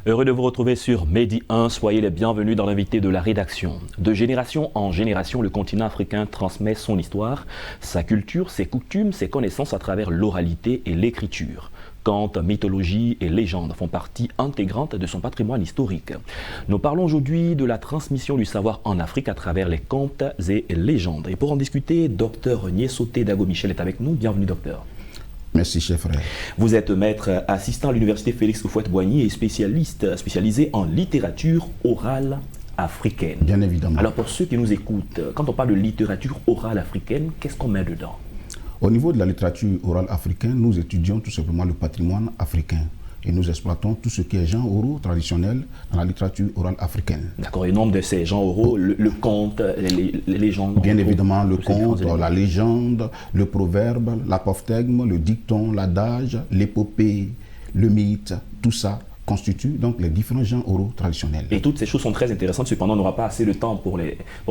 Heureux de vous retrouver sur Medi 1. Soyez les bienvenus dans l'invité de la rédaction. De génération en génération, le continent africain transmet son histoire, sa culture, ses coutumes, ses connaissances à travers l'oralité et l'écriture. Contes, mythologie et légendes font partie intégrante de son patrimoine historique. Nous parlons aujourd'hui de la transmission du savoir en Afrique à travers les contes et légendes. Et pour en discuter, Dr Niessoté Dago Michel est avec nous. Bienvenue, docteur. Merci, cher frère. Vous êtes maître assistant à l'université Félix Houphouët-Boigny et spécialisé en littérature orale africaine. Bien évidemment. Alors pour ceux qui nous écoutent, quand on parle de littérature orale africaine, qu'est-ce qu'on met dedans? Au niveau de la littérature orale africaine, nous étudions tout simplement le patrimoine africain. Et nous exploitons tout ce qui est genre oraux traditionnels dans la littérature orale africaine. D'accord, et nombre de ces genres oraux, le conte, les légendes. Bien évidemment, le conte, la légende, le proverbe, l'apophthegme, le dicton, l'adage, l'épopée, le mythe, tout ça constitue donc les différents genres oraux traditionnels. Et toutes ces choses sont très intéressantes, cependant on n'aura pas assez de temps pour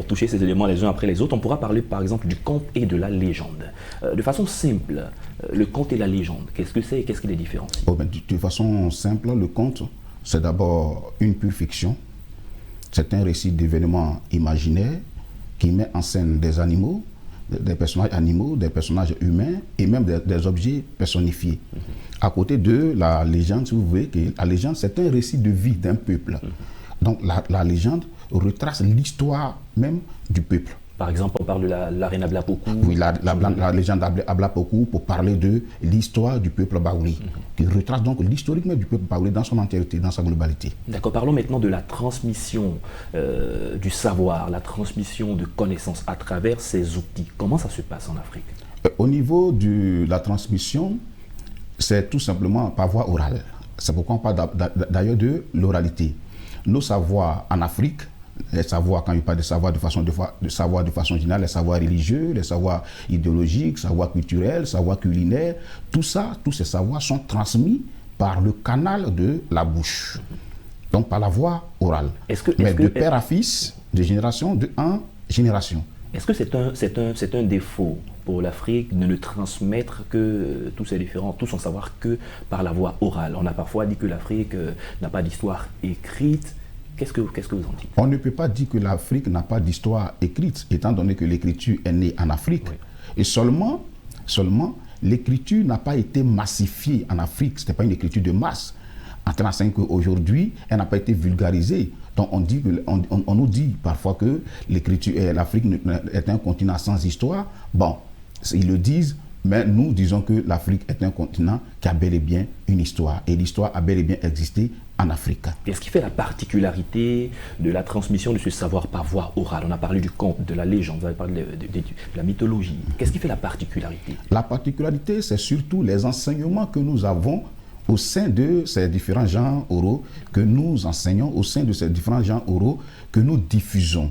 toucher ces éléments les uns après les autres. On pourra parler par exemple du conte et de la légende. De façon simple, le conte et la légende, qu'est-ce que c'est et qu'est-ce qui les différencie? De façon simple, le conte, c'est d'abord une pure fiction. C'est un récit d'événements imaginaires qui met en scène des animaux, des personnages animaux, des personnages humains et même des objets personnifiés. À côté de la légende, si vous voulez, que la légende, c'est un récit de vie d'un peuple. Donc la légende retrace l'histoire même du peuple. Par exemple, on parle de la reine Ablapoku. Oui, la légende Ablapoku pour parler de l'histoire du peuple baouli, qui retrace donc l'historique même du peuple baouli dans son entièreté, dans sa globalité. D'accord, parlons maintenant de la transmission du savoir, la transmission de connaissances à travers ces outils. Comment ça se passe en Afrique? Au niveau de la transmission, c'est tout simplement par voie orale. C'est pourquoi on parle d'ailleurs de l'oralité. Nos savoirs en Afrique, les savoirs, quand il parle de savoir de façon générale, les savoirs religieux, les savoirs idéologiques, savoirs culturels, savoirs culinaires, tout ça, tous ces savoirs sont transmis par le canal de la bouche, donc par la voie orale. Mais de père à fils, de génération en génération. Est-ce que c'est un défaut pour l'Afrique de ne transmettre que tout son savoir que par la voie orale? On a parfois dit que l'Afrique n'a pas d'histoire écrite. Qu'est-ce que vous en dites? On ne peut pas dire que l'Afrique n'a pas d'histoire écrite, étant donné que l'écriture est née en Afrique. Oui. Et seulement l'écriture n'a pas été massifiée en Afrique. Ce n'était pas une écriture de masse. En tant qu'aujourd'hui, elle n'a pas été vulgarisée. Donc on nous dit parfois que l'Afrique est un continent sans histoire. Bon, ils le disent, mais nous disons que l'Afrique est un continent qui a bel et bien une histoire. Et l'histoire a bel et bien existé en Afrique. Qu'est-ce qui fait la particularité de la transmission de ce savoir par voie orale? On a parlé du conte, de la légende, vous avez parlé de la mythologie. Qu'est-ce qui fait la particularité? La particularité, c'est surtout les enseignements que nous avons au sein de ces différents genres oraux, que nous enseignons, au sein de ces différents genres oraux que nous diffusons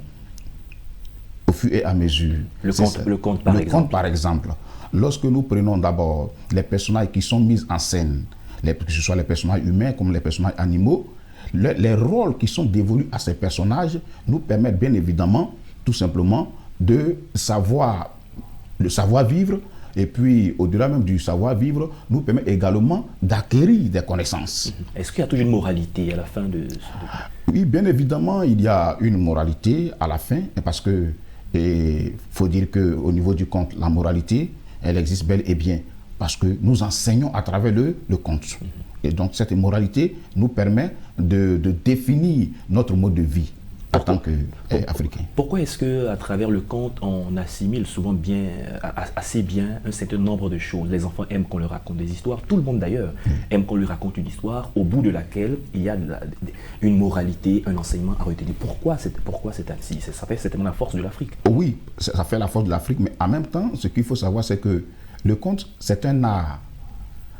au fur et à mesure. Le conte, par exemple. Lorsque nous prenons d'abord les personnages qui sont mis en scène, que ce soit les personnages humains comme les personnages animaux, les rôles qui sont dévolus à ces personnages nous permettent bien évidemment, tout simplement, de le savoir-vivre. Et puis, au-delà même du savoir-vivre, nous permet également d'acquérir des connaissances. Est-ce qu'il y a toujours une moralité à la fin de... Oui, bien évidemment, il y a une moralité à la fin, parce que il faut dire qu'au niveau du conte, la moralité, elle existe bel et bien, parce que nous enseignons à travers le conte. Et donc, cette moralité nous permet de définir notre mode de vie en tant qu'Africains. Pourquoi est-ce qu'à travers le conte, on assimile souvent assez bien un certain nombre de choses? Les enfants aiment qu'on leur raconte des histoires. Tout le monde d'ailleurs aime qu'on lui raconte une histoire au bout de laquelle il y a une moralité, un enseignement à retenir. Pourquoi c'est ainsi? Ça fait certainement la force de l'Afrique. Oui, ça fait la force de l'Afrique, mais en même temps, ce qu'il faut savoir, c'est que le conte, c'est un art.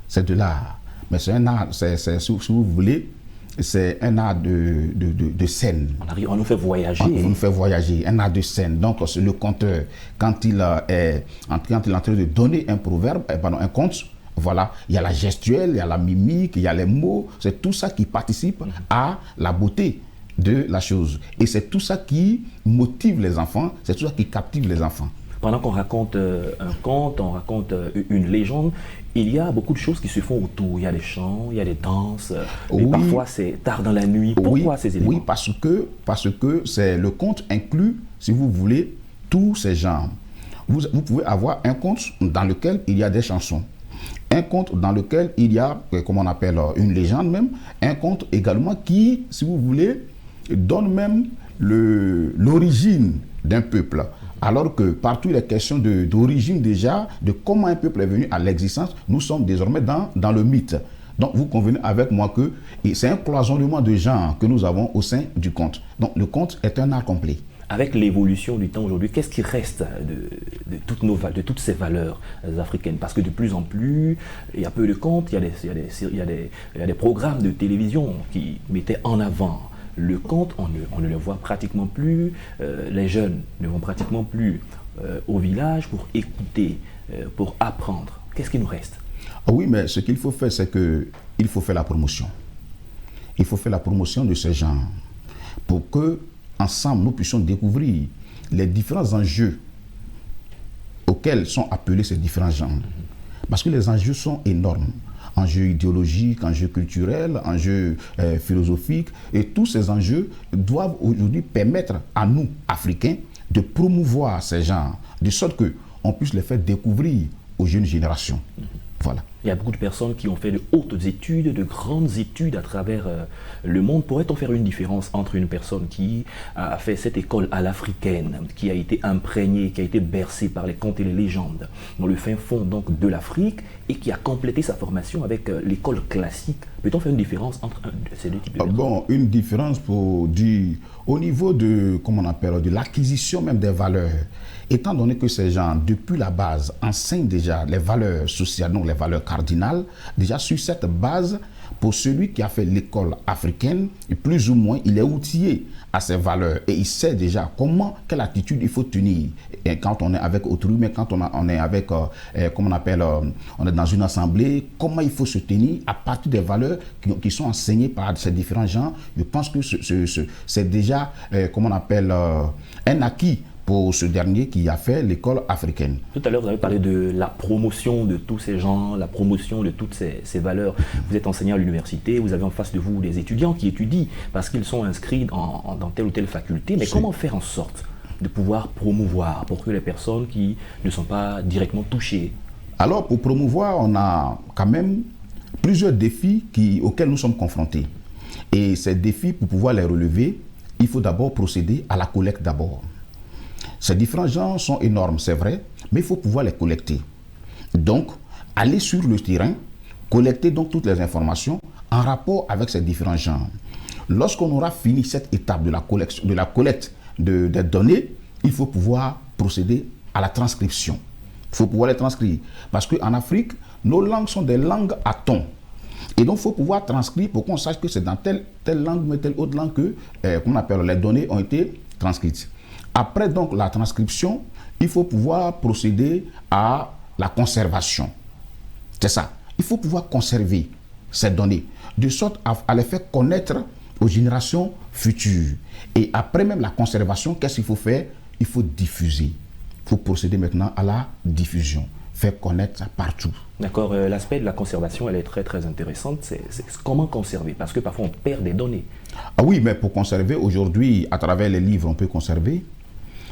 C'est de l'art. Mais c'est un art, si vous voulez, c'est un art de scène. On nous fait voyager. On nous fait voyager, un art de scène. Donc, le conteur, quand il est en train de donner un proverbe, un conte, voilà, il y a la gestuelle, il y a la mimique, il y a les mots. C'est tout ça qui participe à la beauté de la chose. Et c'est tout ça qui motive les enfants, c'est tout ça qui captive les enfants. pendant qu'on raconte un conte, on raconte une légende, il y a beaucoup de choses qui se font autour. Il y a des chants, il y a des danses, mais Oui. parfois c'est tard dans la nuit. Pourquoi ces éléments? Oui, parce que c'est le conte inclut, si vous voulez, tous ces genres. Vous pouvez avoir un conte dans lequel il y a des chansons, un conte dans lequel il y a, comme on appelle une légende même, un conte également qui, si vous voulez, donne même l'origine d'un peuple. Alors que partout il est question d'origine déjà, de comment un peuple est venu à l'existence, nous sommes désormais dans le mythe. Donc vous convenez avec moi que c'est un cloisonnement de genres que nous avons au sein du conte. Donc le conte est un art complet. Avec l'évolution du temps aujourd'hui, qu'est-ce qui reste de toutes ces valeurs africaines? Parce que de plus en plus, il y a peu de contes, il y a des programmes de télévision qui mettaient en avant le conte, on ne le voit pratiquement plus. Les jeunes ne vont pratiquement plus au village pour écouter, pour apprendre. Qu'est-ce qui nous reste? Ah oui, mais ce qu'il faut faire, c'est qu'il faut faire la promotion. Il faut faire la promotion de ces gens pour que ensemble, nous puissions découvrir les différents enjeux auxquels sont appelés ces différents genres. Parce que les enjeux sont énormes. Enjeux idéologiques, enjeux culturels, enjeux philosophiques. Et tous ces enjeux doivent aujourd'hui permettre à nous, Africains, de promouvoir ces genres, de sorte qu'on puisse les faire découvrir aux jeunes générations. Voilà. Il y a beaucoup de personnes qui ont fait de hautes études, de grandes études à travers le monde. Pourrait-on faire une différence entre une personne qui a fait cette école à l'africaine, qui a été imprégnée, qui a été bercée par les contes et les légendes, dans le fin fond donc de l'Afrique, et qui a complété sa formation avec l'école classique? Peut-on faire une différence entre ces deux types de personnes? Bon, une différence pour dire, au niveau de, comment on appelle, de l'acquisition même des valeurs. Étant donné que ces gens, depuis la base, enseignent déjà les valeurs sociales, donc les valeurs cardinales, déjà sur cette base, pour celui qui a fait l'école africaine, plus ou moins, il est outillé à ces valeurs et il sait déjà quelle attitude il faut tenir. Et quand on est avec autrui, mais quand on est avec, comment on appelle, on est dans une assemblée, comment il faut se tenir à partir des valeurs qui sont enseignées par ces différents gens. Je pense que c'est déjà, comment on appelle, un acquis pour ce dernier qui a fait l'école africaine. Tout à l'heure, vous avez parlé de la promotion de tous ces gens, la promotion de toutes ces valeurs. Vous êtes enseignant à l'université, vous avez en face de vous des étudiants qui étudient parce qu'ils sont inscrits dans telle ou telle faculté. Mais comment faire en sorte de pouvoir promouvoir pour que les personnes qui ne sont pas directement touchées? Alors, pour promouvoir, on a quand même plusieurs défis auxquels nous sommes confrontés. Et ces défis, pour pouvoir les relever, il faut d'abord procéder à la collecte d'abord. Ces différents genres sont énormes, c'est vrai, mais il faut pouvoir les collecter. Donc, aller sur le terrain, collecter donc toutes les informations en rapport avec ces différents genres. Lorsqu'on aura fini cette étape de la collecte des données, il faut pouvoir procéder à la transcription. Il faut pouvoir les transcrire. Parce qu'en Afrique, nos langues sont des langues à ton. Et donc, il faut pouvoir transcrire pour qu'on sache que c'est dans telle langue, mais telle autre langue que, comment on appelle, les données ont été transcrites. Après donc la transcription, il faut pouvoir procéder à la conservation. C'est ça. Il faut pouvoir conserver ces données, de sorte à les faire connaître aux générations futures. Et après même la conservation, qu'est-ce qu'il faut faire? Il faut diffuser. Il faut procéder maintenant à la diffusion, faire connaître ça partout. D'accord, l'aspect de la conservation, elle est très très intéressante. C'est comment conserver? Parce que parfois on perd des données. Ah oui, mais pour conserver, aujourd'hui, à travers les livres, on peut conserver.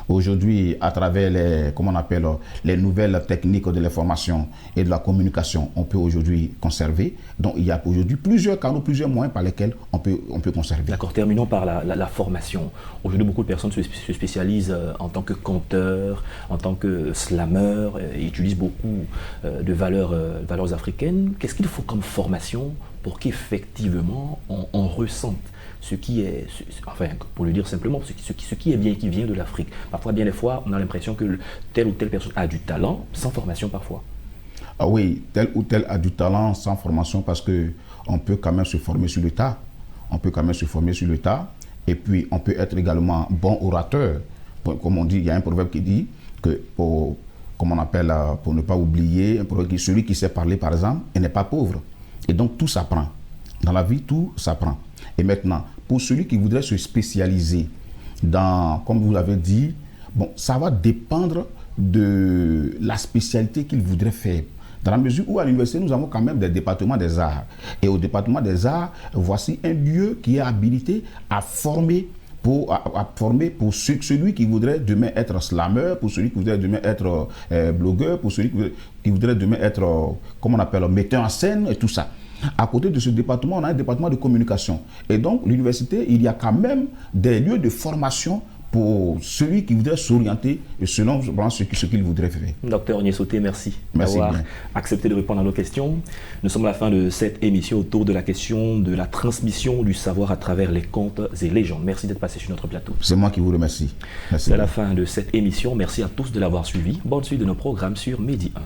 Aujourd'hui, à travers les nouvelles techniques de l'information et de la communication, on peut aujourd'hui conserver. Donc, il y a aujourd'hui plusieurs canaux, plusieurs moyens par lesquels on peut conserver. D'accord, terminons par la formation. Aujourd'hui, beaucoup de personnes se spécialisent en tant que conteurs, en tant que slameurs, et utilisent beaucoup de valeurs africaines. Qu'est-ce qu'il faut comme formation pour qu'effectivement on ressente ce qui est, enfin, pour le dire simplement, ce qui est bien, qui vient de l'Afrique? Parfois, bien des fois, on a l'impression que telle ou telle personne a du talent, sans formation parfois. Ah oui, tel ou tel a du talent sans formation, parce qu'on peut quand même se former sur le tas. On peut quand même se former sur le tas. Et puis, on peut être également bon orateur. Comme on dit, il y a un proverbe qui dit que, pour ne pas oublier, un proverbe celui qui sait parler, par exemple, il n'est pas pauvre. Et donc, tout s'apprend. Dans la vie, tout s'apprend. Et maintenant, pour celui qui voudrait se spécialiser dans, comme vous l'avez dit, bon, ça va dépendre de la spécialité qu'il voudrait faire. Dans la mesure où à l'université, nous avons quand même des départements des arts. Et au département des arts, voici un lieu qui est habilité à former pour celui qui voudrait demain être slammer, pour celui qui voudrait demain être blogueur, pour celui qui voudrait demain être, comment on appelle, metteur en scène et tout ça. À côté de ce département, on a un département de communication. Et donc, l'université, il y a quand même des lieux de formation pour celui qui voudrait s'orienter selon ce qu'il voudrait faire. Docteur Onyesotey, merci d'avoir accepté de répondre à nos questions. Nous sommes à la fin de cette émission autour de la question de la transmission du savoir à travers les contes et légendes. Merci d'être passé sur notre plateau. C'est moi qui vous remercie. C'est la fin de cette émission. Merci à tous de l'avoir suivi. Bonne suite de nos programmes sur Medi 1.